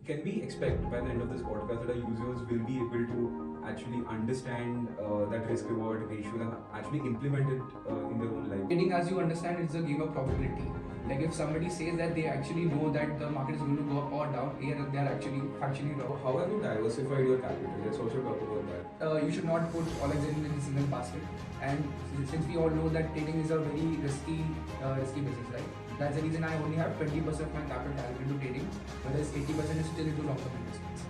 can we expect by the end of this podcast that our users will be able to actually understand that risk reward ratio and actually implement it in their own life? Trading, as you understand, is a game of probability. Like if somebody says that they actually know that the market is going to go up or down, they are actually factually wrong. How have you diversified your capital? Let's also talk about that. You should not put all eggs in a single basket. And since we all know that trading is a very risky business, right? That's the reason I only have 20% of my capital allocated to trading, whereas 80% is still into long-term investments.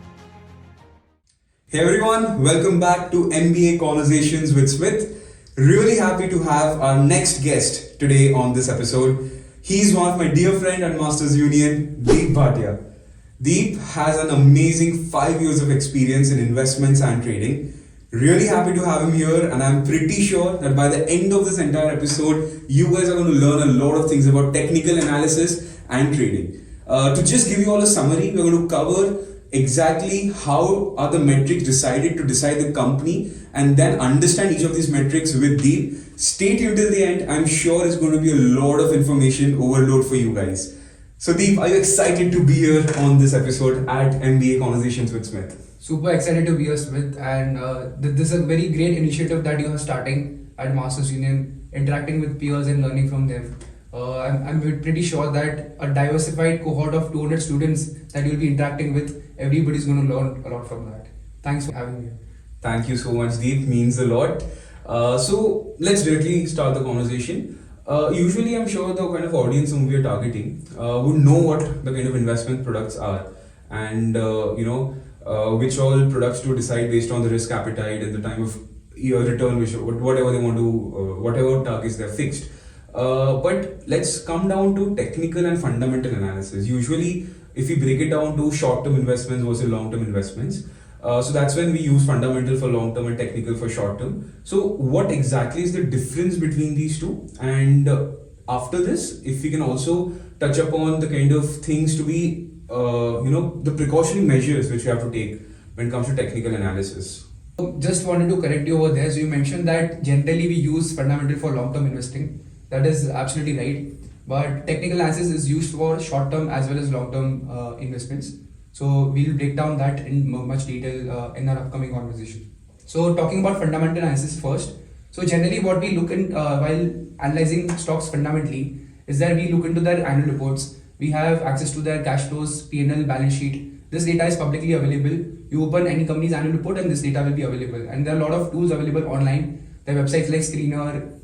Hey everyone, welcome back to MBA Conversations with Smith. Really happy to have our next guest today on this episode. He's one of my dear friend and Masters Union, Deep Bhatia. Deep has an amazing 5 years of experience in investments and trading. Really happy to have him here, and I'm pretty sure that by the end of this entire episode, you guys are going to learn a lot of things about technical analysis and trading. To just give you all a summary, we're going to cover exactly how are the metrics decided to decide the company, and then understand each of these metrics with Deep. Stay tuned till the end. I'm sure it's going to be a lot of information overload for you guys. So Deep, are you excited to be here on this episode at MBA Conversations with Smith? Super excited to be here, Smith, and this is a very great initiative that you are starting at Masters Union, interacting with peers and learning from them. I'm pretty sure that a diversified cohort of 200 students that you'll be interacting with, everybody's going to learn a lot from that. Thanks for having me. Thank you so much, Deep. Means a lot. So let's directly start the conversation. Usually, I'm sure the kind of audience whom we are targeting would know what the kind of investment products are, and which all products to decide based on the risk appetite and the time of year return, whatever they want to, whatever targets they're fixed. But let's come down to technical and fundamental analysis. Usually, if we break it down to short-term investments versus long-term investments, so that's when we use fundamental for long-term and technical for short-term. So what exactly is the difference between these two? And after this, if we can also touch upon the kind of things to be the precautionary measures which you have to take when it comes to technical analysis. Just wanted to correct you over there. So you mentioned that generally we use fundamental for long-term investing. That is absolutely right. But technical analysis is used for short-term as well as long-term investments. So we'll break down that in much detail in our upcoming conversation. So talking about fundamental analysis first. So generally what we look in while analyzing stocks fundamentally is that we look into their annual reports. We have access to their cash flows, P&L, balance sheet. This data is publicly available. You open any company's annual report and this data will be available. And there are a lot of tools available online. There are websites like Screener,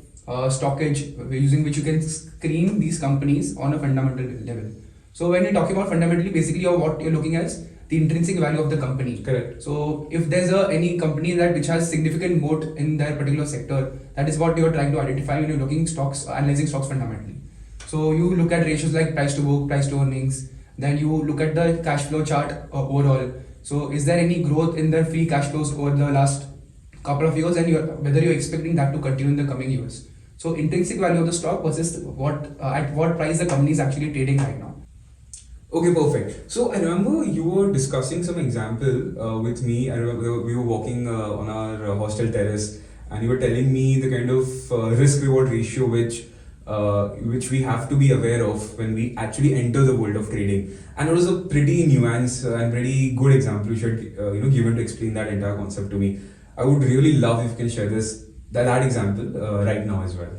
Stockage, using which you can screen these companies on a fundamental level. So when you're talking about fundamentally, basically what you're looking at is the intrinsic value of the company. Correct. So if there's any company which has significant moat in their particular sector, that is what you're trying to identify when you're looking stocks, analyzing stocks fundamentally. So you look at ratios like price to book, price to earnings. Then you look at the cash flow chart overall. So is there any growth in their free cash flows over the last couple of years, and whether you're expecting that to continue in the coming years. So intrinsic value of the stock versus at what price the company is actually trading right now. Okay, perfect. So I remember you were discussing some example with me. I remember we were walking on our hostel terrace, and you were telling me the kind of risk reward ratio which we have to be aware of when we actually enter the world of trading. And it was a pretty nuanced and pretty good example you should given to explain that entire concept to me. I would really love if you can share that example right now as well.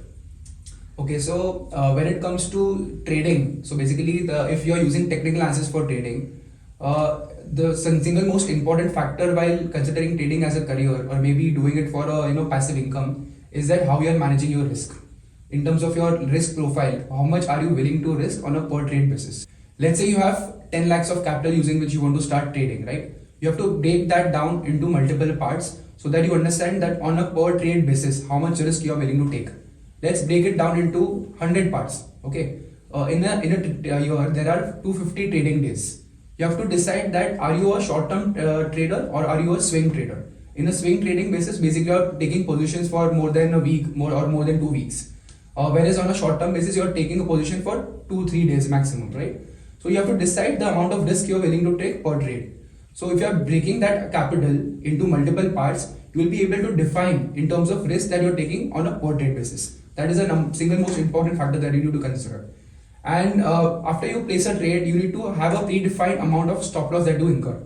Okay, so when it comes to trading, so basically if you're using technical analysis for trading, the single most important factor while considering trading as a career or maybe doing it for a passive income is that how you are managing your risk. In terms of your risk profile, how much are you willing to risk on a per trade basis? Let's say you have 10 lakhs of capital using which you want to start trading, right? You have to break that down into multiple parts so that you understand that on a per trade basis, how much risk you are willing to take. Let's break it down into 100 parts. Okay, in a year there are 250 trading days. You have to decide that are you a short-term trader or are you a swing trader. In a swing trading basis, basically you are taking positions for more than a week, or more than 2 weeks. Whereas on a short-term basis, you are taking a position for 2-3 days maximum, right? So you have to decide the amount of risk you are willing to take per trade. So if you are breaking that capital into multiple parts, you will be able to define in terms of risk that you are taking on a per trade basis. That is a single most important factor that you need to consider. And after you place a trade, you need to have a predefined amount of stop loss that you incur.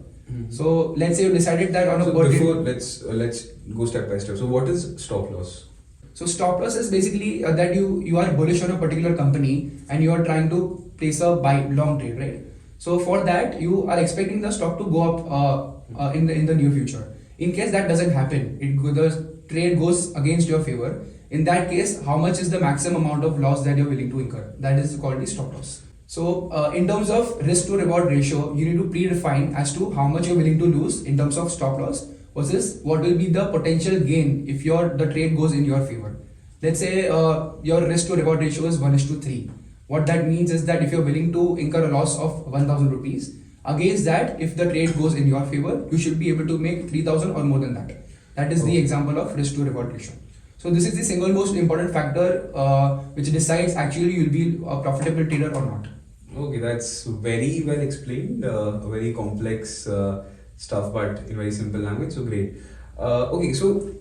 So let's say you decided that on a So per trade. before, let's go step by step. So what is stop loss? So stop loss is basically that you are bullish on a particular company and you are trying to place a buy long trade, right? So for that you are expecting the stock to go up in the near future. In case that doesn't happen, the trade goes against your favor. In that case, how much is the maximum amount of loss that you're willing to incur? That is called the stop loss. So in terms of risk to reward ratio, you need to predefine as to how much you're willing to lose in terms of stop loss versus what will be the potential gain if the trade goes in your favor. Let's say your risk to reward ratio is 1:3. What that means is that if you're willing to incur a loss of 1,000 rupees, against that, if the trade goes in your favor, you should be able to make 3,000 or more than that. That is the example of risk to reward ratio. So this is the single most important factor which decides actually you'll be a profitable trader or not. Okay, that's very well explained. Very complex stuff, but in very simple language. So great. Okay, so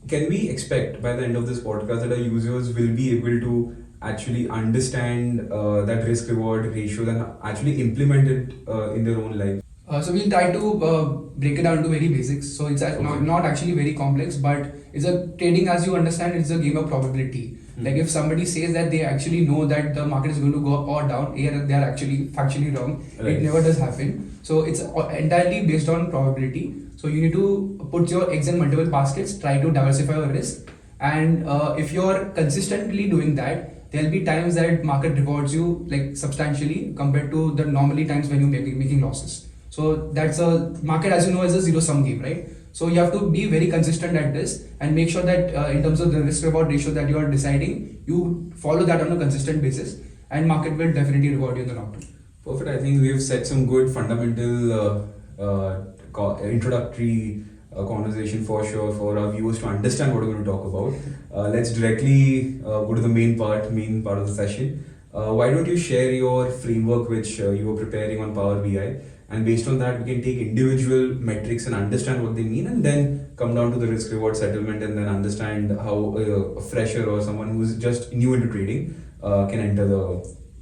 can we expect by the end of this podcast that our users will be able to actually understand that risk reward ratio and actually implement it in their own life? So we'll try to break it down to very basics. So it's not actually very complex, but it's a trading, as you understand, it's a game of probability. Like if somebody says that they actually know that the market is going to go up or down, they are actually factually wrong. Right. It never does happen. So it's entirely based on probability. So you need to put your eggs in multiple baskets, try to diversify your risk, and if you're consistently doing that, there'll be times that market rewards you like substantially compared to the normally times when you're making losses. So that's a market, as you know, is a zero-sum game, right? So you have to be very consistent at this and make sure that in terms of the risk reward ratio that you are deciding, you follow that on a consistent basis, and market will definitely reward you in the long term. Perfect. I think we've set some good fundamental introductory conversation for sure for our viewers to understand what we're going to talk about. Let's directly go to the main part of the session. Why don't you share your framework which you were preparing on Power BI? And based on that, we can take individual metrics and understand what they mean, and then come down to the risk reward settlement, and then understand how a fresher or someone who's just new into trading can enter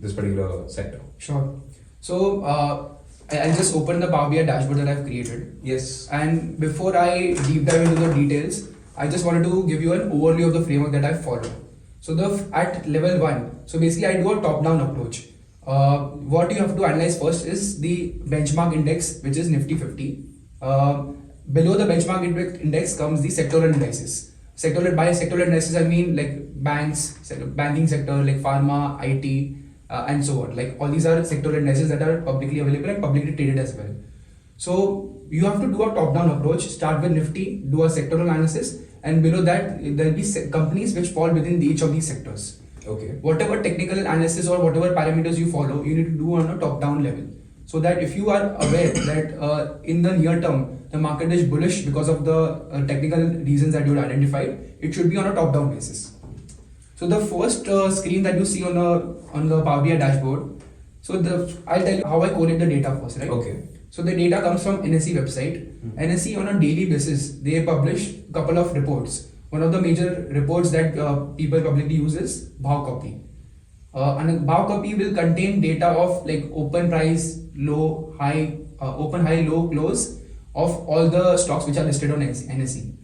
this particular sector. Sure. So I'll just open the Power BI dashboard that I've created. Yes. And before I deep dive into the details, I just wanted to give you an overview of the framework that I follow. So at level 1, so basically I do a top-down approach. What you have to analyze first is the benchmark index, which is Nifty 50. Below the benchmark index comes the sectoral indices. By sectoral indices, I mean like banks, banking sector, like pharma, IT, and so on. Like all these are sectoral indices that are publicly available and publicly traded as well. So you have to do a top-down approach. Start with Nifty, do a sectoral analysis, and below that there will be companies which fall within each of these sectors. Okay. Whatever technical analysis or whatever parameters you follow, you need to do on a top-down level. So that if you are aware that in the near term, the market is bullish because of the technical reasons that you identified, it should be on a top-down basis. So the first screen that you see on the Power BI dashboard, so I'll tell you how I correlate the data first, right? Okay. So the data comes from NSE website. NSE on a daily basis, they publish a couple of reports. One of the major reports that people publicly use is Bhav copy. And Bhav copy will contain data of like open price, low, high, open, high, low, close of all the stocks which are listed on NSE.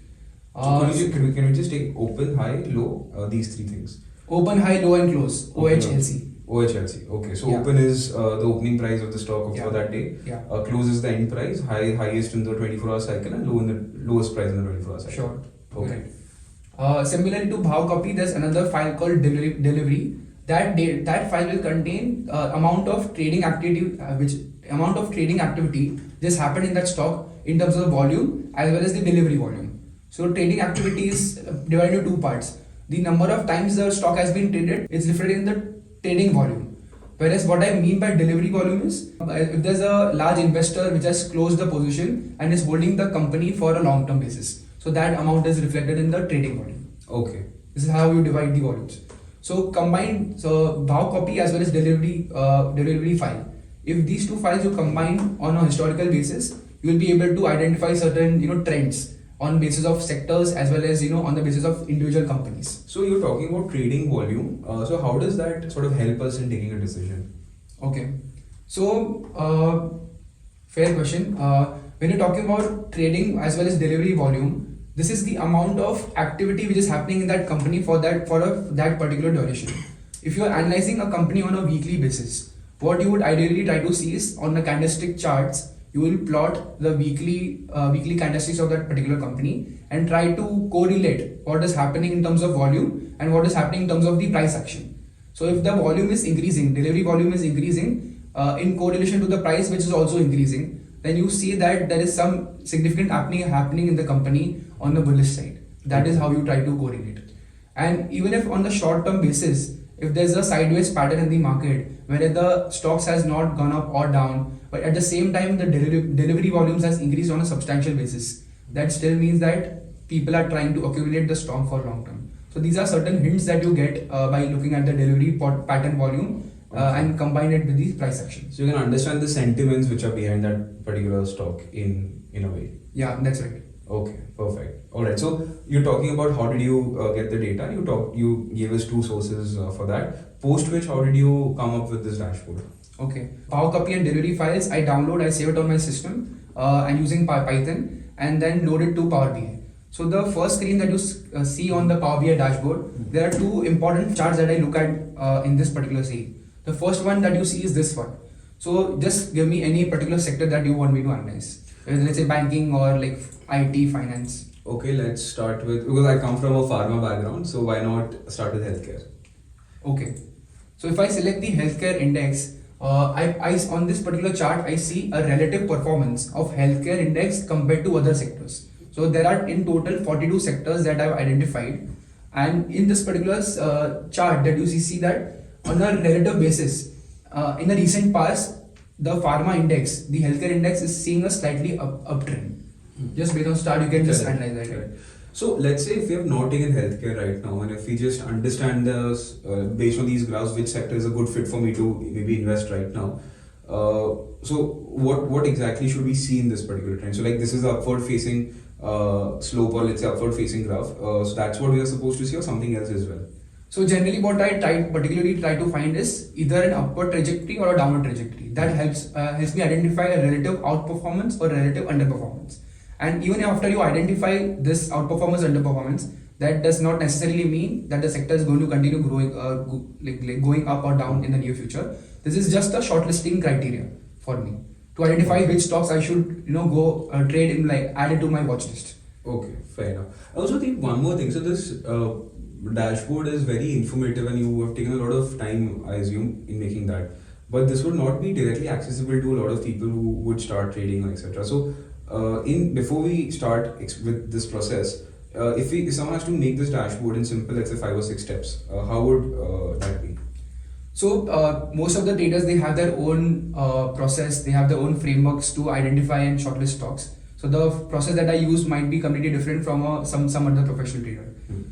So can we just take open, high, low, these three things? Open, high, low, and close. OHLC. OHLC. Okay, so Yeah. open is the opening price of the stock for that day. Yeah. Close is the end price. Highest in the 24-hour cycle, and low in the lowest price in the 24-hour cycle. Sure. Okay. Right. Similarly to Bhav copy, there's another file called delivery. That file will contain amount of trading activity, just happened in that stock in terms of the volume as well as the delivery volume. So trading activity is divided into two parts. The number of times the stock has been traded is reflected in the trading volume. Whereas what I mean by delivery volume is if there's a large investor which has closed the position and is holding the company for a long-term basis. So that amount is reflected in the trading volume. Okay. This is how you divide the volumes. So Bhav copy as well as delivery file. If these two files you combine on a historical basis, you will be able to identify certain trends on basis of sectors as well as on the basis of individual companies. So you're talking about trading volume. So how does that sort of help us in taking a decision? Okay, so fair question. When you're talking about trading as well as delivery volume, this is the amount of activity which is happening in that company for that particular duration. If you are analyzing a company on a weekly basis, what you would ideally try to see is on the candlestick charts, you will plot the weekly candlesticks of that particular company and try to correlate what is happening in terms of volume and what is happening in terms of the price action. So if the volume is increasing, delivery volume is increasing in correlation to the price which is also increasing, then you see that there is some significant happening in the company on the bullish side. That is how you try to correlate. And even if on the short term basis, if there's a sideways pattern in the market where the stocks has not gone up or down, but at the same time the delivery volumes has increased on a substantial basis, that still means that people are trying to accumulate the stock for long term. So these are certain hints that you get by looking at the delivery pattern volume and combine it with the price action. So you can understand the sentiments which are behind that particular stock in a way. Yeah, that's right. Okay, perfect. All right. So you're talking about how did you get the data? You gave us two sources for that. Post which, how did you come up with this dashboard? Okay. Power copy and delivery files I download, I save it on my system and using Python and then load it to Power BI. So the first screen that you see on the Power BI dashboard, there are two important charts that I look at in this particular scene. The first one that you see is this one. So just give me any particular sector that you want me to analyze. Let's say banking or like IT, finance. Okay, let's start with, because I come from a pharma background, so why not start with healthcare? Okay. So if I select the healthcare index, I on this particular chart, I see a relative performance of healthcare index compared to other sectors. So there are in total 42 sectors that I've identified, and in this particular chart that you see that on a relative basis, in the recent past, the pharma index, the healthcare index is seeing a slightly uptrend. Just based on chart, you can just analyze that. Right? So let's say if we have not taken healthcare right now, and if we just understand based on these graphs, which sector is a good fit for me to maybe invest right now. So what exactly should we see in this particular trend? So like this is the upward facing slope, or let's say upward facing graph. So that's what we are supposed to see, or something else as well. So generally what I particularly try to find is either an upward trajectory or a downward trajectory. That helps me identify a relative outperformance or relative underperformance. And even after you identify this outperformance, underperformance, that does not necessarily mean that the sector is going to continue growing, going up or down in the near future. This is just a shortlisting criteria for me to identify which stocks I should, go trade in, add it to my watch list. Okay, fair enough. I also think one more thing. So this dashboard is very informative, and you have taken a lot of time, I assume, in making that. But this would not be directly accessible to a lot of people who would start trading, etc. So before we start with this process, if someone has to make this dashboard in simple, let's say 5 or 6 steps, how would that be? So most of the traders, they have their own process, they have their own frameworks to identify and shortlist stocks. So the process that I use might be completely different from some other professional trader.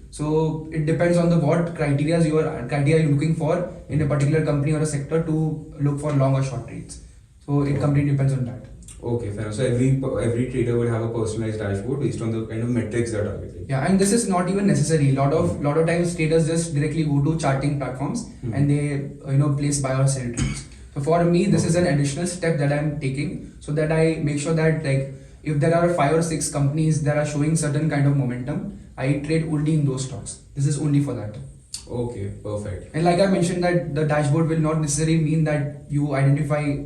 So it depends on what criteria you're looking for in a particular company or a sector to look for long or short trades. So it completely depends on that. Okay, fair. So every trader would have a personalized dashboard based on the kind of metrics they're targeting. Yeah, and this is not even necessary. Lot of times traders just directly go to charting platforms and they place buy or sell trades. So for me, this is an additional step that I'm taking so that I make sure that if there are 5 or 6 companies that are showing certain kind of momentum, I trade only in those stocks. This is only for that. Okay, perfect. And like I mentioned, that the dashboard will not necessarily mean that you identify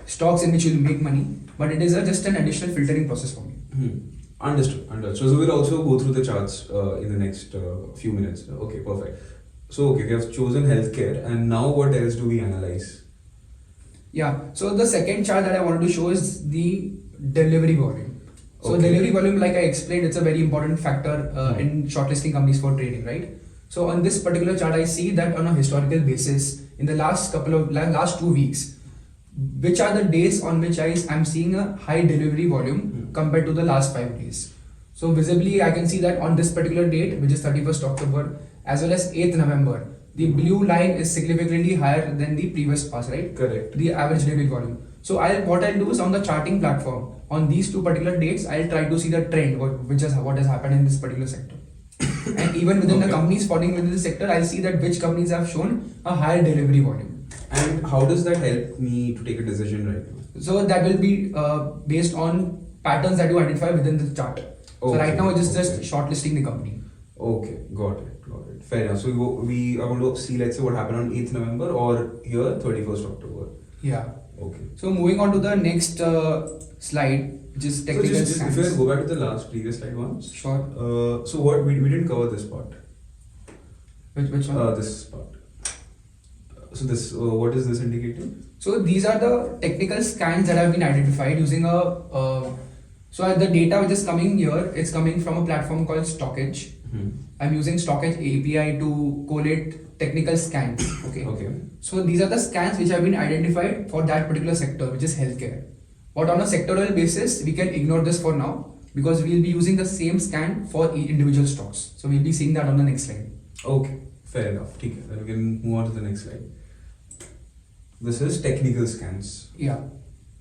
stocks in which you'll make money, but it is just an additional filtering process for me. Understood. So we'll also go through the charts in the next few minutes. Okay, perfect. So okay, we have chosen healthcare, and now what else do we analyze? Yeah, so the second chart that I wanted to show is the delivery volume. So delivery volume, like I explained, it's a very important factor in shortlisting companies for trading, right? So on this particular chart, I see that on a historical basis, in the last 2 weeks, which are the days on which I'm seeing a high delivery volume compared to the last 5 days. So visibly, I can see that on this particular date, which is 31st October, as well as 8th November, the blue line is significantly higher than the previous past, right? Correct. The average daily volume. So what I'll do is on the charting platform, on these two particular dates, I'll try to see the trend, what has happened in this particular sector. And even within the companies falling within the sector, I'll see that which companies have shown a higher delivery volume. And how does that help me to take a decision right now? So that will be based on patterns that you identify within the chart. So right now it's just shortlisting the company. Okay, got it. Fair enough. So we are going to see, let's say, what happened on 8th November or here 31st October. Yeah. Okay. So moving on to the next slide, which is technical If you go back to the previous slide once. Sure. So what we didn't cover this part. Which one? This part. So this what is this indicating? So these are the technical scans that have been identified using so the data which is coming here, it's coming from a platform called Stockage. I'm using Stockage API to collate technical scans. Okay. So these are the scans which have been identified for that particular sector, which is healthcare. But on a sectoral basis, we can ignore this for now because we'll be using the same scan for individual stocks. So we'll be seeing that on the next slide. Okay, fair enough. Then we can move on to the next slide. This is technical scans. Yeah.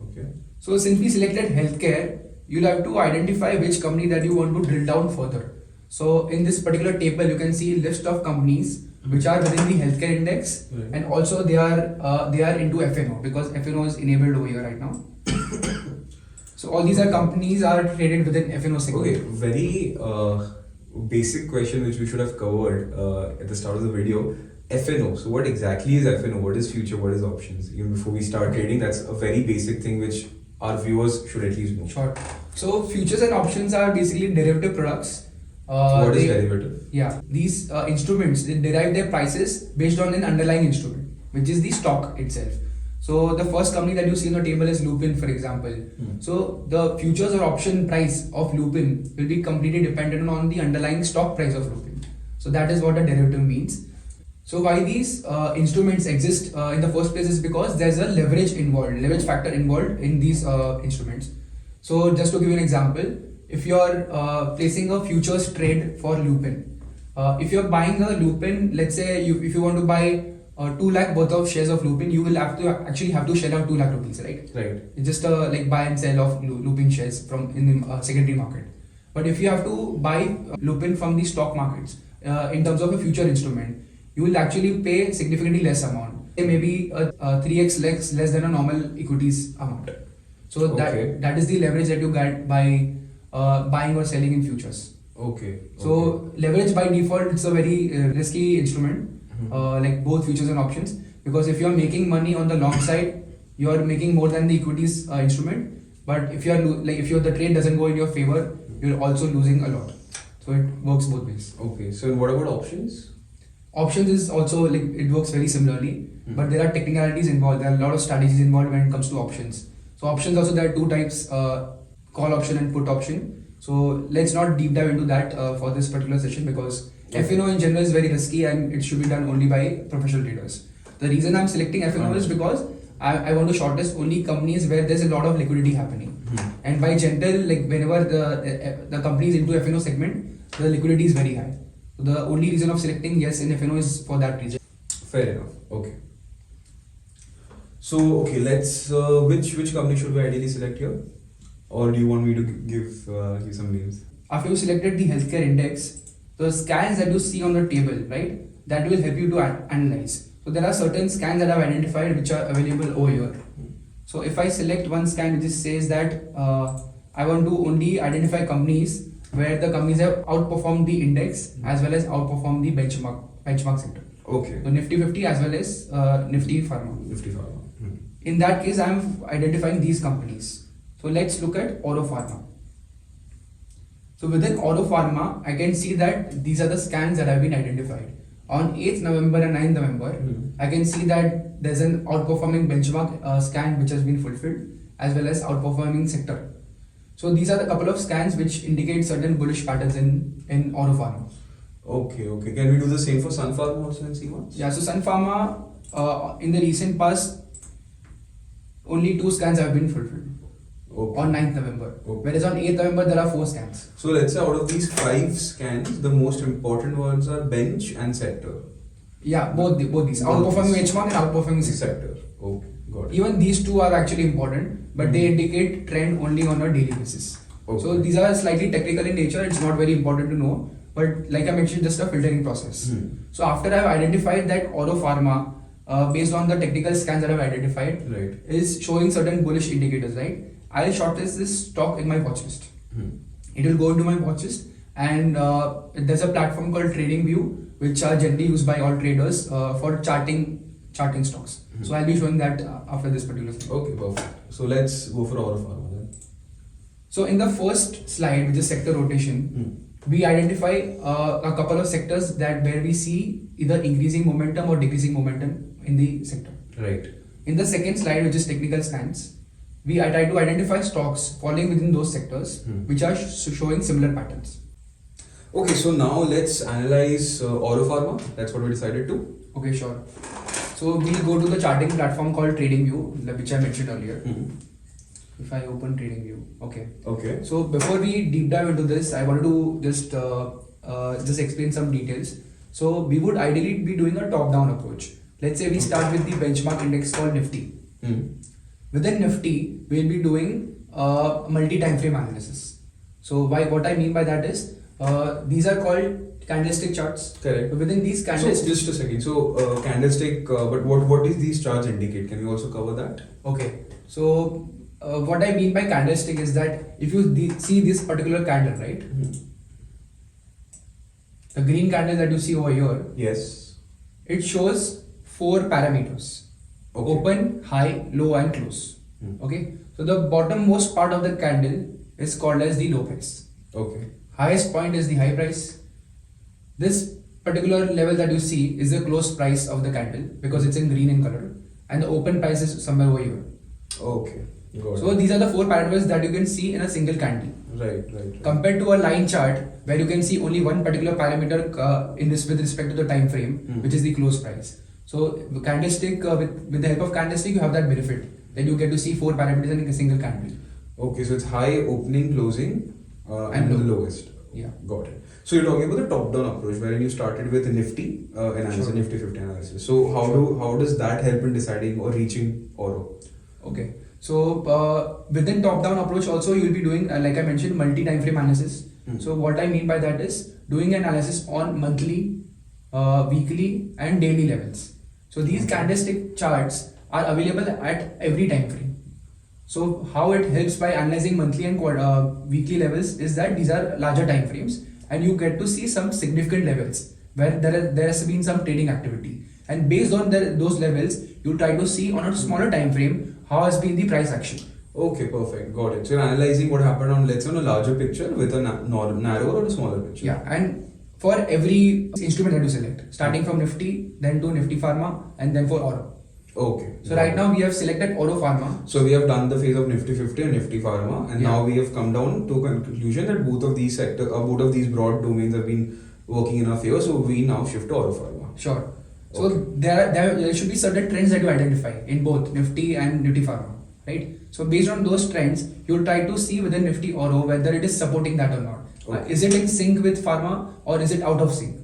Okay. So since we selected healthcare, you'll have to identify which company that you want to drill down further. So in this particular table, you can see a list of companies which are within the healthcare index, and also they are into FNO because FNO is enabled over here right now. So all these are companies are traded within FNO segment. Okay, very basic question which we should have covered at the start of the video. FNO. So what exactly is FNO? What is future? What is options? Even before we start trading, that's a very basic thing which our viewers should at least know. Sure. So futures and options are basically derivative products. What is derivative? Yeah, these instruments, they derive their prices based on an underlying instrument, which is the stock itself. So the first company that you see on the table is Lupin, for example. So the futures or option price of Lupin will be completely dependent on the underlying stock price of Lupin. So that is what a derivative means. So why these instruments exist in the first place is because there's a leverage factor involved in these instruments. So just to give you an example, if you're placing a futures trade for Lupin, if you're buying a Lupin, let's say if you want to buy 2 lakh worth of shares of Lupin, you will have to shell out 2 lakh rupees, right? Right. It's just like buy and sell of Lupin shares from in the secondary market. But if you have to buy Lupin from the stock markets in terms of a future instrument, you will actually pay significantly less amount, maybe 3x less than a normal equities amount. So that is the leverage that you get by buying or selling in futures. Okay. So leverage by default, it's a very risky instrument, like both futures and options, because if you're making money on the long side, you're making more than the equities instrument. But if the trade doesn't go in your favor, you're also losing a lot. So it works both ways. Okay. So what about options? Options is also it works very similarly, but there are technicalities involved. There are a lot of strategies involved when it comes to options. So options also, there are 2 types, call option and put option. So let's not deep dive into that for this particular session because FNO in general is very risky and it should be done only by professional traders. The reason I'm selecting FNO is because I want to shortlist only companies where there's a lot of liquidity happening. And by general, whenever the company is into FNO segment, the liquidity is very high. So the only reason of selecting yes in FNO is for that reason. Fair enough. Okay. So let's which company should we ideally select here? Or do you want me to give you some names? After you selected the healthcare index, the scans that you see on the table, right, that will help you to analyze. So there are certain scans that I've identified which are available over here. So if I select one scan which says that I want to only identify companies where the companies have outperformed the index as well as outperformed the benchmark sector. Okay. So Nifty 50 as well as Nifty Pharma. Nifty Pharma. In that case, I'm identifying these companies. So let's look at Oro Pharma. So within Oro Pharma, I can see that these are the scans that have been identified. On 8th November and 9th November, I can see that there's an outperforming benchmark scan which has been fulfilled as well as outperforming sector. So these are the couple of scans which indicate certain bullish patterns in Oro Pharma. Okay. Can we do the same for Sun Pharma also and see once? Yeah, so Sun Pharma, in the recent past, only 2 scans have been fulfilled. Okay. On 9th November. Whereas on 8th November, there are 4 scans. So let's say out of these 5 scans, the most important ones are bench and sector. Yeah, both these. Both Outperforming these. benchmark and outperforming sector. Sector. Okay, got it. Even these two are actually important, but they indicate trend only on a daily basis. Okay. So these are slightly technical in nature. It's not very important to know, but like I mentioned, just a filtering process. So after I've identified that Oro Pharma, based on the technical scans that I've identified, Right. is showing certain bullish indicators, right? I'll shortlist this stock in my watch list. It will go into my watch list, and there's a platform called TradingView, which are generally used by all traders for charting stocks. So I'll be showing that after this particular slide. Okay, perfect. So let's go for Oro Pharma then. So in the first slide, which is sector rotation, we identify a couple of sectors that where we see either increasing momentum or decreasing momentum in the sector. Right. In the second slide, which is technical scans, I try to identify stocks falling within those sectors which are showing similar patterns. Okay, so now let's analyze Oro Pharma. That's what we decided to. Okay, sure. So we'll go to the charting platform called TradingView, which I mentioned earlier. If I open TradingView, okay. Okay. So before we deep dive into this, I wanted to just explain some details. So we would ideally be doing a top-down approach. Let's say we start with the benchmark index called Nifty. Within Nifty, we'll be doing multi-time frame analysis. So what I mean by that is, these are called candlestick charts. Correct. Within these So candlesticks, just a second. So candlestick, but what is these charts indicate? Can you also cover that? okay. So what I mean by candlestick is that if you see this particular candle, right? The green candle that you see over here, Yes. it shows 4 parameters: Okay. open, high, low, and close. Okay. So the bottommost part of the candle is called as the low price. Okay. Highest point is the high price. This particular level that you see is the close price of the candle because it's in green in color, and the open price is somewhere over here. Okay. Got So it. these are the 4 parameters that you can see in a single candle. Right. Compared to a line chart where you can see only one particular parameter with respect to the time frame, which is the close price. So the candlestick, with the help of candlestick, you have that benefit. Then you get to see 4 parameters in a single candle. Okay, so it's high, opening, closing, and the lowest. Yeah. Got it. So you're talking about the top-down approach, wherein you started with Nifty analysis, Sure. Nifty 50 analysis. So how does that help in deciding or reaching Oro? Okay. So within top-down approach also you will be doing, like I mentioned, multi-time frame analysis. So what I mean by that is doing analysis on monthly, weekly, and daily levels. So these candlestick charts are available at every time frame. So how it helps by analyzing monthly and weekly levels is that these are larger time frames, and you get to see some significant levels where there has been some trading activity, and based on those levels you try to see on a smaller time frame how has been the price action. Okay, perfect. Got it. So you're analyzing what happened on, let's say, on a larger picture with a narrower or a smaller picture. Yeah, and for every instrument that you select, starting from Nifty, then to Nifty Pharma, and then for Oro. Okay. So right now we have selected Oro Pharma. So we have done the phase of Nifty 50 and Nifty Pharma, and Yeah. now we have come down to a conclusion that both of these broad domains have been working in our favor. So we now shift to Oro Pharma. Sure. So Okay. there should be certain trends that you identify in both Nifty and Nifty Pharma, right? So based on those trends, you try to see within Nifty Oro whether it is supporting that or not. Okay. Is it in sync with Pharma or is it out of sync?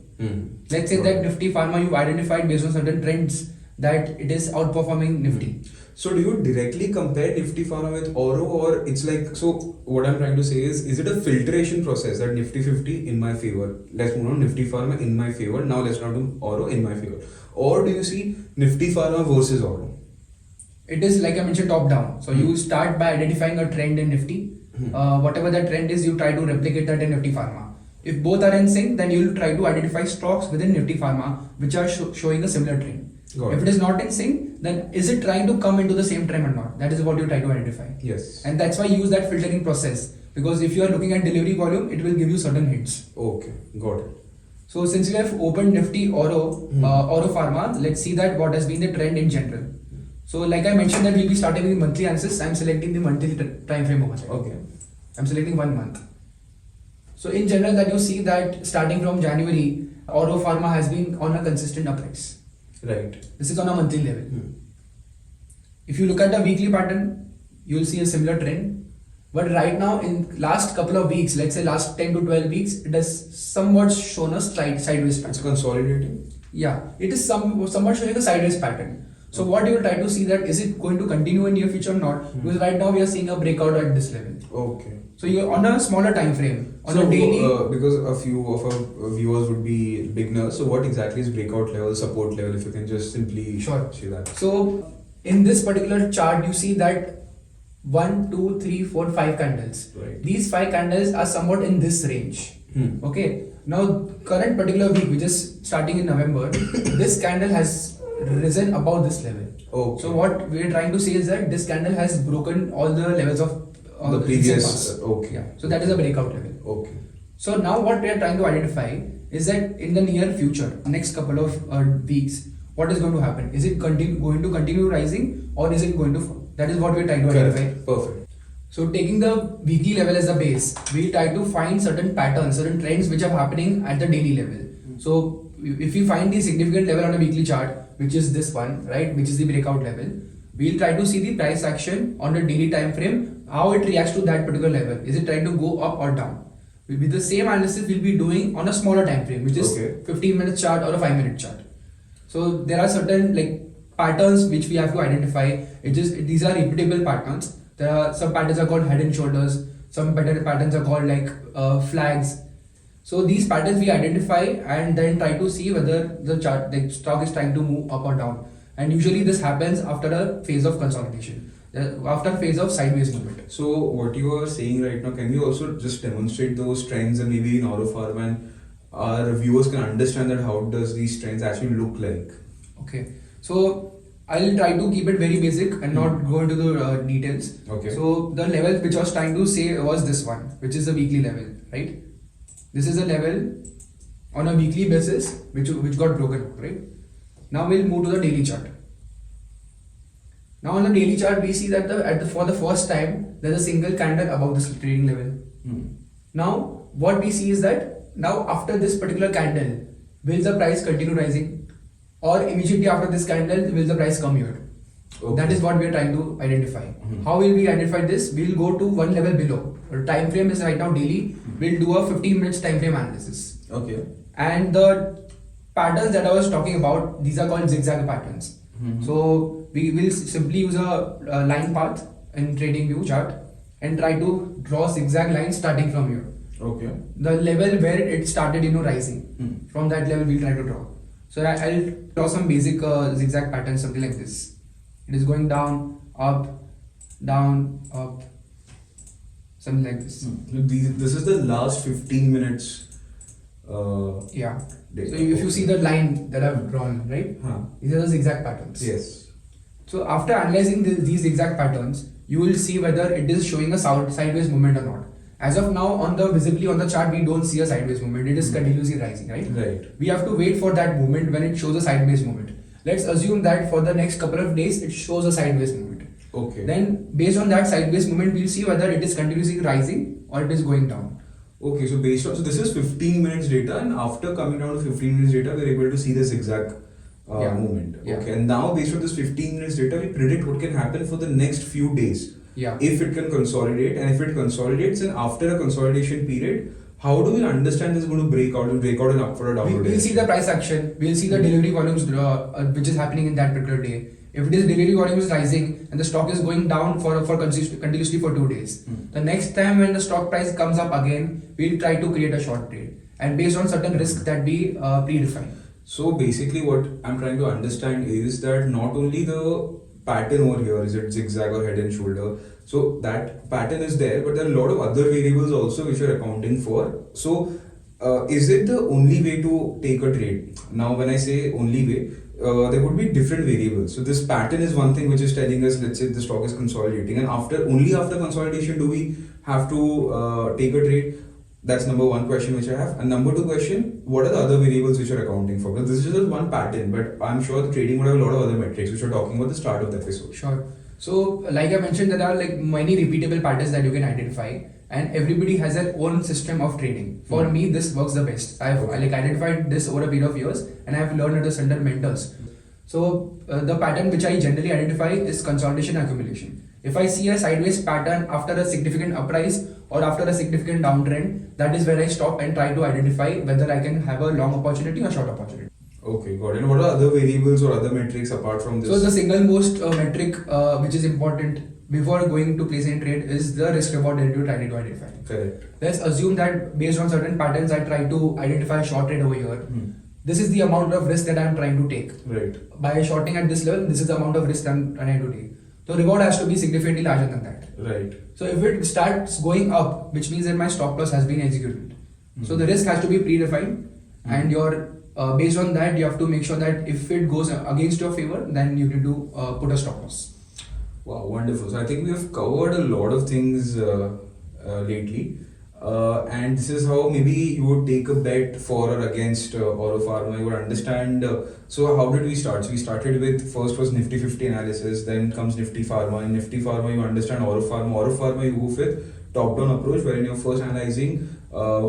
Let's say that Nifty Pharma you've identified based on certain trends that it is outperforming Nifty. So do you directly compare Nifty Pharma with Oro, or it's like, so what I'm trying to say is it a filtration process that Nifty 50 in my favor, let's move on, Nifty Pharma in my favor, now let's now do Oro in my favor, or do you see Nifty Pharma versus Oro? It is like I mentioned, top down. So you start by identifying a trend in Nifty. Whatever that trend is, you try to replicate that in Nifty Pharma. If both are in sync, then you will try to identify stocks within Nifty Pharma which are showing a similar trend. Got If it is not in sync, then is it trying to come into the same trend or not? That is what you try to identify. Yes. And that's why you use that filtering process, because if you are looking at delivery volume, it will give you certain hints. Okay, got it. So since we have opened Nifty Oro Pharma, let's see that what has been the trend in general. So like I mentioned that we'll be starting with monthly analysis. I'm selecting the monthly time frame over here. Okay. I'm selecting 1 month. So in general that you see that starting from January, Oro Pharma has been on a consistent uprise. Right. This is on a monthly level. If you look at the weekly pattern, you will see a similar trend. But right now, in last couple of weeks, let's say last 10 to 12 weeks, it has somewhat shown a sideways It's pattern. consolidating. Yeah, it is somewhat showing a sideways pattern. So what you will try to see that is it going to continue in near future or not? Because right now we are seeing a breakout at this level. Okay. So you're on a smaller time frame, on So, a daily. because a few of our viewers would be beginners, so what exactly is breakout level, support level? If you can just simply Sure. say that. So in this particular chart, you see that 1, 2, 3, 4, 5 candles. Right. These 5 candles are somewhat in this range. Okay. Now current particular week, which is starting in November, this candle has risen above this level. Okay. So what we are trying to say is that this candle has broken all the levels of The recent previous. past. Okay. Yeah. So that is a breakout level. Okay. So now what we are trying to identify is that in the near future, next couple of weeks, what is going to happen? Is it going to continue rising or is it going to fall? That is what we are trying to identify. Perfect. So taking the weekly level as the base, we try to find certain patterns, certain trends which are happening at the daily level. So if we find the significant level on a weekly chart, which is this one, right, which is the breakout level, we'll try to see the price action on the daily time frame, how it reacts to that particular level. Is it trying to go up or down? With the same analysis we'll be doing on a smaller time frame, which is 15-minute chart or a 5-minute chart. So there are certain like patterns which we have to identify. These are repeatable patterns. There are some patterns are called head and shoulders. Some patterns are called like flags. So these patterns we identify and then try to see whether the stock is trying to move up or down. And usually this happens after a phase of consolidation, after a phase of sideways movement. So what you are saying right now, can you also just demonstrate those trends and maybe in auto farm and our viewers can understand that how does these trends actually look like? Okay, so I'll try to keep it very basic and not go into the details. Okay. So the level which I was trying to say was this one, which is the weekly level, right? This is a level on a weekly basis which got broken, right? Now we'll move to the daily chart. Now on the daily chart, we see that for the first time there's a single candle above this trading level. Now what we see is that now after this particular candle, will the price continue rising, or immediately after this candle will the price come here? Okay. That is what we are trying to identify. How will we identify this? We'll go to one level below. Our time frame is right now daily. We'll do a 15 minutes time frame analysis. Okay. And the patterns that I was talking about, these are called zigzag patterns. So we will simply use a line path in trading view chart and try to draw zigzag lines starting from here. Okay. The level where it started, rising. From that level we'll try to draw. So I'll draw some basic zigzag patterns, something like this. It is going down, up, something like this. This is the last 15 minutes. Yeah. Data. So if you see the line that I've drawn, right? These are the zigzag patterns. Yes. So after analyzing these zigzag patterns, you will see whether it is showing a sideways movement or not. As of now, visibly on the chart, we don't see a sideways movement. It is continuously rising, right? Right. We have to wait for that movement when it shows a sideways movement. Let's assume that for the next couple of days, it shows a sideways movement. Okay. Then based on that sideways movement, we'll see whether it is continuously rising or it is going down. Okay, so this is 15 minutes data, and after coming down to 15 minutes data, we're able to see this exact movement. Yeah. Okay, and now based on this 15 minutes data, we predict what can happen for the next few days. Yeah. If it can consolidate, and if it consolidates, and after a consolidation period, how do we understand this is going to break out and up for a downward? We'll see the price action. We'll see the delivery volumes which is happening in that particular day. If it is delivery volume is rising and the stock is going down for continuously for 2 days, the next time when the stock price comes up again, we'll try to create a short trade and based on certain risks that we predefine. So basically, what I'm trying to understand is that not only the pattern over here, is it zigzag or head and shoulder, so that pattern is there, but there are a lot of other variables also which are accounting for. So is it the only way to take a trade? Now when I say only way, there would be different variables. So this pattern is one thing which is telling us, let's say the stock is consolidating, and only after consolidation do we have to take a trade. That's number one question which I have. And number two question, what are the other variables which are accounting for? Because this is just one pattern, but I'm sure the trading would have a lot of other metrics which we're talking about the start of the episode. Sure. So like I mentioned, there are like many repeatable patterns that you can identify, and everybody has their own system of trading. For me, this works the best. I've identified this over a period of years, and I've learned it under mentors. So the pattern which I generally identify is consolidation accumulation. If I see a sideways pattern after a significant uprise or after a significant downtrend, that is where I stop and try to identify whether I can have a long opportunity or short opportunity. Okay, got it. And what are other variables or other metrics apart from this? So the single most metric which is important before going to place any trade is the risk reward that you try to identify. Correct. Let's assume that based on certain patterns I try to identify a short trade over here. Hmm. This is the amount of risk that I'm trying to take. Right. By shorting at this level, this is the amount of risk I'm trying to take. The reward has to be significantly larger than that. Right. So if it starts going up, which means that my stop loss has been executed. So the risk has to be predefined, and your based on that you have to make sure that if it goes against your favor, then you need to put a stop loss. Wow, wonderful. So I think we have covered a lot of things lately. And this is how maybe you would take a bet for or against Oro Pharma. You would understand. So how did we start? So we started with first was Nifty 50 analysis, then comes Nifty Pharma. In Nifty Pharma, you understand Oro Pharma. Oro Pharma, you go with top-down approach, wherein you're first analyzing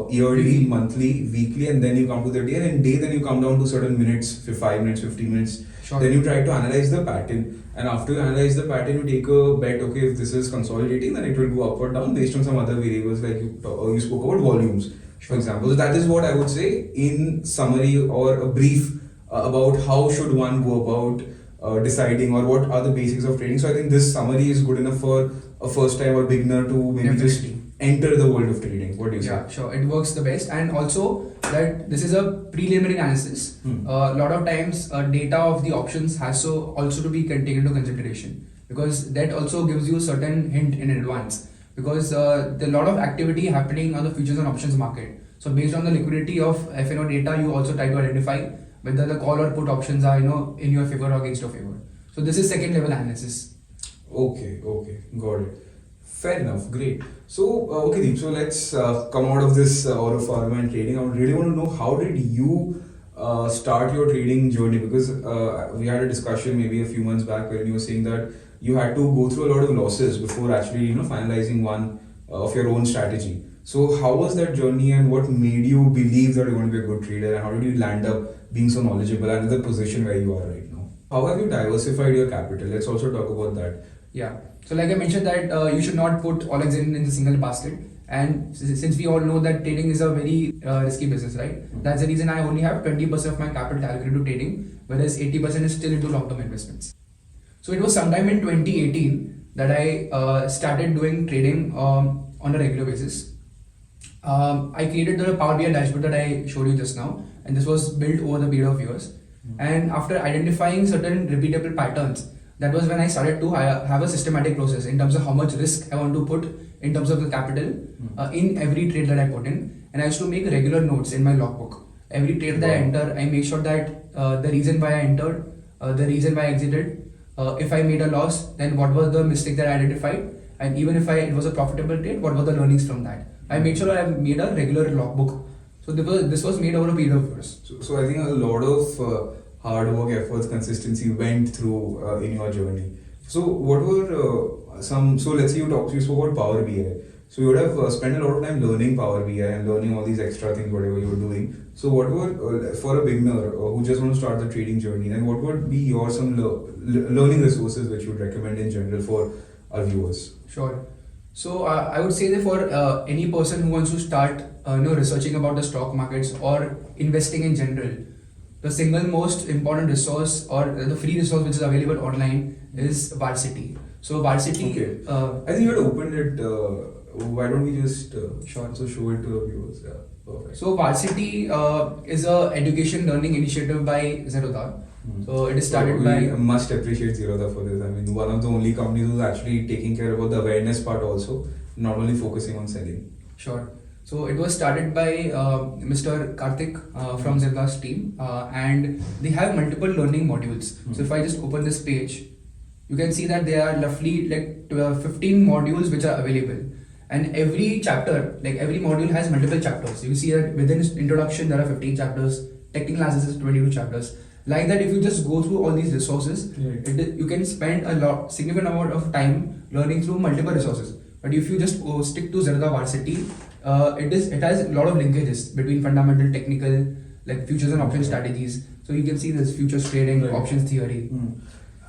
yearly, monthly, weekly, and then you come to the day. And in day, then you come down to certain minutes, 5 minutes, 15 minutes. Sure. Then you try to analyze the pattern. And after you analyze the pattern, you take a bet, okay, if this is consolidating, then it will go up or down based on some other variables like you spoke about volumes, for example. So that is what I would say in summary or a brief about how should one go about deciding or what are the basics of trading. So I think this summary is good enough for a first time or beginner to maybe just enter the world of trading. What do you say? Yeah, sure. It works the best. And also that this is a preliminary analysis. A lot of times data of the options has also to be taken into consideration, because that also gives you a certain hint in advance, because there are a lot of activity happening on the futures and options market. So based on the liquidity of FNO data, you also try to identify whether the call or put options are in your favor or against your favor. So this is second level analysis. Okay, got it. Fair enough, great. So, okay, Deep, so let's come out of this Oro Pharma and trading. I really want to know, how did you start your trading journey? Because we had a discussion maybe a few months back where you were saying that you had to go through a lot of losses before actually finalizing one of your own strategy. So how was that journey, and what made you believe that you're going to be a good trader, and how did you land up being so knowledgeable and in the position where you are right now? How have you diversified your capital? Let's also talk about that. Yeah. So like I mentioned that you should not put all eggs in a single basket. And since we all know that trading is a very risky business, right? That's the reason I only have 20% of my capital allocated to trading, whereas 80% is still into long-term investments. So it was sometime in 2018 that I started doing trading on a regular basis. I created the Power BI dashboard that I showed you just now, and this was built over the period of years. And after identifying certain repeatable patterns, that was when I started to have a systematic process in terms of how much risk I want to put in terms of the capital in every trade that I put in. And I used to make regular notes in my logbook. Every trade that I enter, I make sure that the reason why I entered, the reason why I exited, if I made a loss, then what was the mistake that I identified, and even if it was a profitable trade, what were the learnings from that. I made sure I made a regular logbook. So this was made over a period of years. So I think a lot of hard work, efforts, consistency went through in your journey. So what were so let's say you spoke about Power BI. So you would have spent a lot of time learning Power BI and learning all these extra things, whatever you were doing. So what were, for a beginner who just want to start the trading journey, then what would be your some learning resources which you would recommend in general for our viewers? Sure. So I would say that for any person who wants to start researching about the stock markets or investing in general, the single most important resource or the free resource which is available online is Varsity. So Varsity, I think you had opened it. Why don't we just sure. So show it to the viewers? Yeah, perfect. So Varsity is a education learning initiative by Zerodha. So it is started by. We must appreciate Zerodha for this. I mean, one of the only companies who's actually taking care about the awareness part also, not only focusing on selling. Sure. So it was started by Mr. Karthik from Zerodha's team, and they have multiple learning modules. So if I just open this page, you can see that there are roughly like 15 modules which are available. And every chapter, like every module has multiple chapters. You see that within introduction there are 15 chapters, technical analysis 22 chapters. Like that, if you just go through all these resources, you can spend significant amount of time learning through multiple resources. But if you just stick to Zerodha Varsity, it has a lot of linkages between fundamental, technical, like futures and option strategies. So you can see this futures trading, options theory.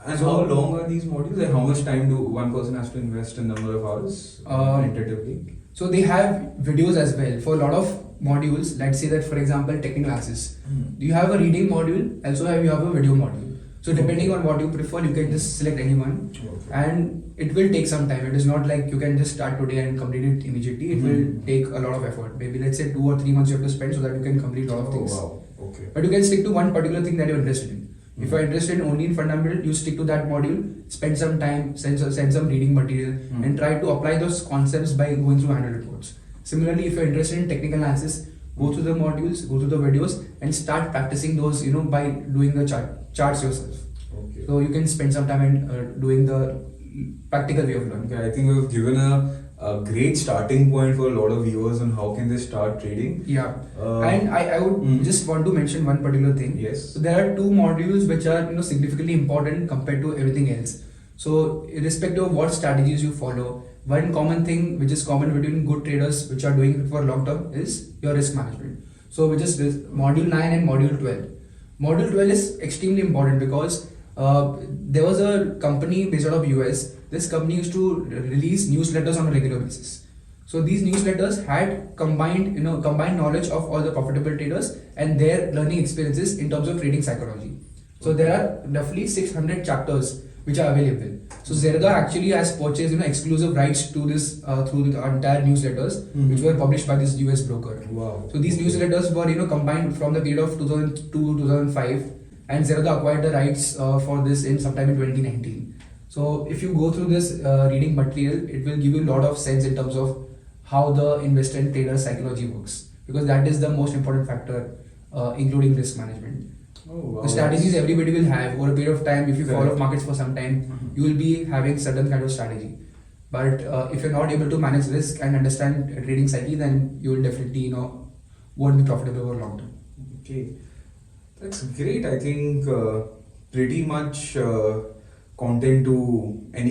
And so, how long are these modules? Like how much time do one person has to invest in number of hours tentatively? So they have videos as well. For a lot of modules, let's say that for example technical analysis, you have a reading module, also you have a video module. So depending on what you prefer, you can just select any one, and it will take some time. It is not like you can just start today and complete it immediately. It will take a lot of effort. Maybe let's say 2 or 3 months you have to spend so that you can complete a lot of things. Wow. Okay. But you can stick to one particular thing that you're interested in. If you're interested only in fundamental, you stick to that module, spend some time, send some reading material, and try to apply those concepts by going through annual reports. Similarly, if you're interested in technical analysis, go through the modules, go through the videos, and start practicing those, by doing the charts yourself. Okay. So you can spend some time in doing the practical way of learning. Okay, I think we've given a great starting point for a lot of viewers on how can they start trading. Yeah, and I would just want to mention one particular thing. Yes. So there are 2 modules which are significantly important compared to everything else. So irrespective of what strategies you follow, one common thing which is common between good traders which are doing it for long term is your risk management. So which is this module 9 and module 12. Module 12 is extremely important because there was a company based out of US. This company used to release newsletters on a regular basis. So these newsletters had combined knowledge of all the profitable traders and their learning experiences in terms of trading psychology. So there are roughly 600 chapters which are available. So Zerodha actually has purchased exclusive rights to this through the entire newsletters which were published by this US broker. Wow. So these newsletters were combined from the period of 2002 to 2005, and Zerodha acquired the rights for this in sometime in 2019. So if you go through this reading material, it will give you a lot of sense in terms of how the investor and trader psychology works, because that is the most important factor, including risk management. Oh, wow. The strategies everybody will have over a period of time. If you follow markets for some time, you will be having certain kind of strategy. But if you're not able to manage risk and understand trading psyche, then you will definitely won't be profitable over long term. Okay, that's great. I think pretty much content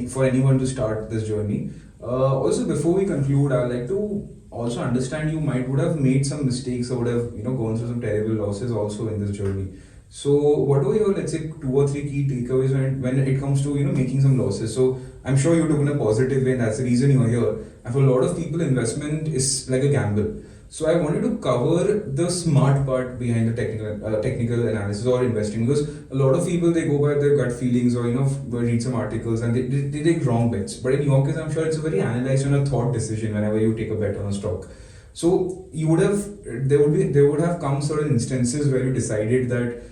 for anyone to start this journey. Also, before we conclude, I'd like to also understand you would have made some mistakes or would have gone through some terrible losses also in this journey. So what were your, let's say, 2 or 3 key takeaways when it comes to making some losses? So I'm sure you took in a positive way, and that's the reason you're here. And for a lot of people, investment is like a gamble. So I wanted to cover the smart part behind the technical analysis or investing, because a lot of people, they go by their gut feelings or read some articles and they take wrong bets. But in your case, I'm sure it's a very analyzed and a thought decision whenever you take a bet on a stock. So there would have come certain instances where you decided that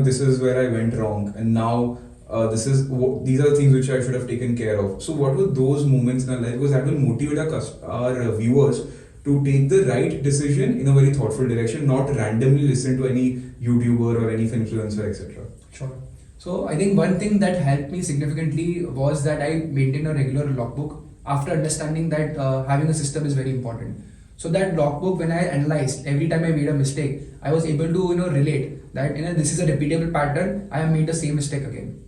this is where I went wrong, and now these are the things which I should have taken care of. So what were those moments in our life? Because that will motivate our viewers to take the right decision in a very thoughtful direction, not randomly listen to any YouTuber or any influencer, etc. Sure. So I think one thing that helped me significantly was that I maintained a regular logbook after understanding that having a system is very important. So that logbook, when I analyzed every time I made a mistake, I was able to relate that this is a repeatable pattern. I have made the same mistake again.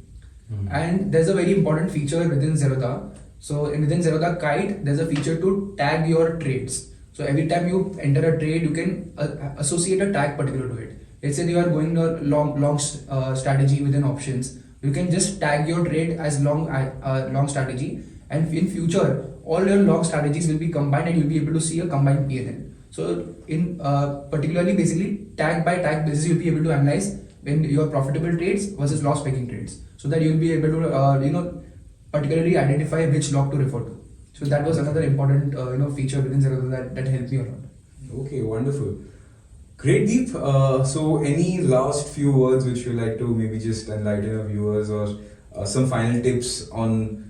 And there's a very important feature within Zerodha. So within Zerodha Kite, there's a feature to tag your trades. So every time you enter a trade, you can associate a tag particular to it. Let's say you are going a long strategy within options. You can just tag your trade as long strategy, and in future all your long strategies will be combined and you'll be able to see a combined PNL. So in particularly basically tag by tag basis, you'll be able to analyze when your profitable trades versus loss making trades, so that you'll be able to particularly identify which log to refer to. So that was another important feature within Zerodha that helped me a lot. Okay, wonderful. Great, Deep. So any last few words which you like to maybe just enlighten our viewers, or some final tips on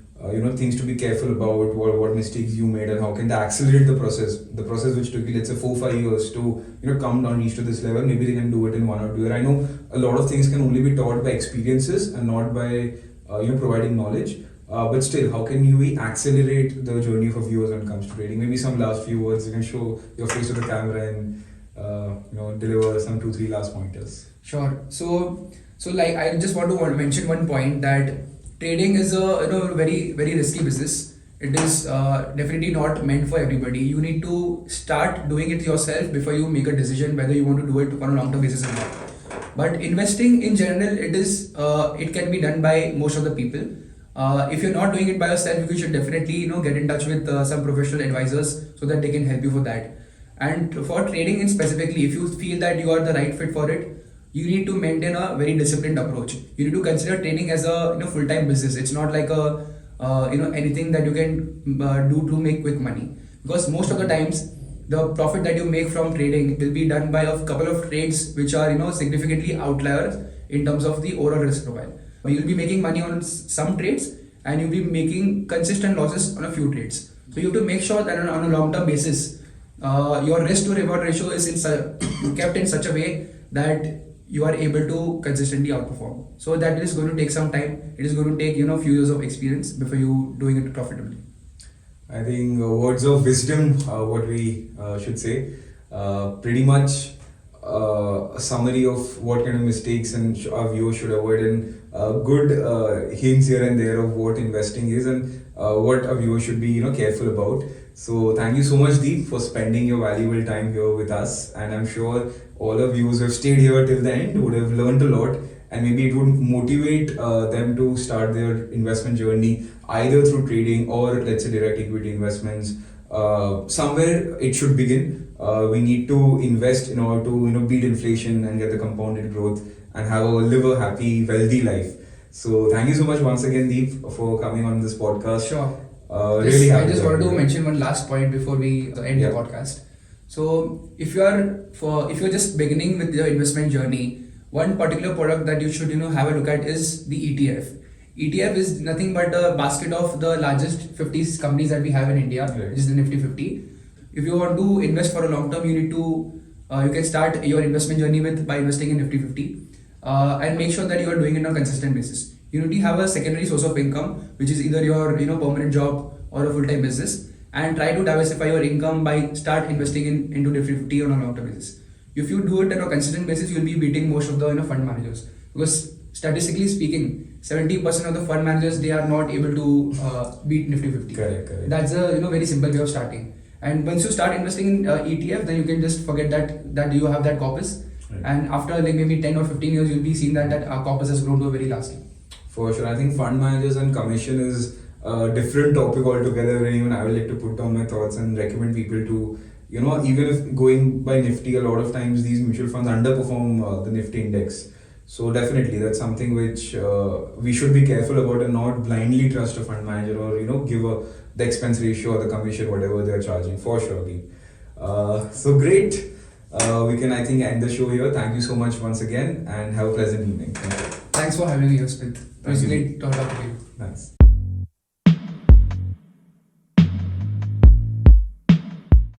things to be careful about, what mistakes you made, and how can they accelerate the process which took you, let's say, 4-5 years to come down, reach to this level. Maybe they can do it in 1 or 2 years. I know a lot of things can only be taught by experiences and not by providing knowledge. But still, how can we accelerate the journey of viewers when it comes to trading? Maybe some last few words. You can show your face to the camera and deliver some 2-3 last pointers. Sure. So like I just want to mention one point, that trading is a very very risky business. It is definitely not meant for everybody. You need to start doing it yourself before you make a decision whether you want to do it on a long term basis or not. But investing in general, it can be done by most of the people. If you're not doing it by yourself, you should definitely get in touch with some professional advisors so that they can help you for that. And for trading in specifically, if you feel that you are the right fit for it, you need to maintain a very disciplined approach. You need to consider trading as a full-time business. It's not like a anything that you can do to make quick money, because most of the times the profit that you make from trading will be done by a couple of trades which are significantly outliers in terms of the overall risk profile. You'll be making money on some trades and you'll be making consistent losses on a few trades. So you have to make sure that on a long-term basis, your risk to reward ratio is kept in such a way that you are able to consistently outperform. So that is going to take some time. It is going to take few years of experience before you doing it profitably. I think words of wisdom, what we should say, pretty much a summary of what kind of mistakes and our viewers should avoid, and good hints here and there of what investing is and what our viewers should be careful about. So thank you so much, Deep, for spending your valuable time here with us, and I'm sure all our viewers who have stayed here till the end would have learned a lot, and maybe it would motivate them to start their investment journey either through trading or let's say direct equity investments. Somewhere it should begin. We need to invest in order to beat inflation and get the compounded growth and live a happy, wealthy life. So thank you so much once again, Deep, for coming on this podcast. Sure. Really I happy just to wanted have to you. mention one last point before we end the podcast. So if you're just beginning with your investment journey, one particular product that you should have a look at is the ETF. ETF is nothing but a basket of the largest 50 companies that we have in India, Right. which is the Nifty 50. If you want to invest for a long term, you need to you can start your investment journey by investing in Nifty 50, and make sure that you are doing it on a consistent basis. You need to have a secondary source of income, which is either your permanent job or a full-time business, and try to diversify your income by start investing into Nifty 50 on a long-term basis. If you do it on a consistent basis, you'll be beating most of the fund managers, because statistically speaking, 70% of the fund managers, they are not able to beat Nifty 50. Correct. That's a very simple way of starting. And once you start investing in ETF, then you can just forget that you have that corpus. Right. And after like maybe 10 or 15 years, you'll be seeing that corpus has grown to a very large scale. For sure. I think fund managers and commission is a different topic altogether, and even I would like to put down my thoughts and recommend people to, even if going by Nifty, a lot of times these mutual funds underperform the Nifty index. So definitely that's something which we should be careful about and not blindly trust a fund manager or, give the expense ratio or the commission, whatever they're charging, for sure. So great. We can, I think, end the show here. Thank you so much once again and have a pleasant evening. Thank you. Thanks for having me here, Smith. It was Thank you. great talking to you. Nice.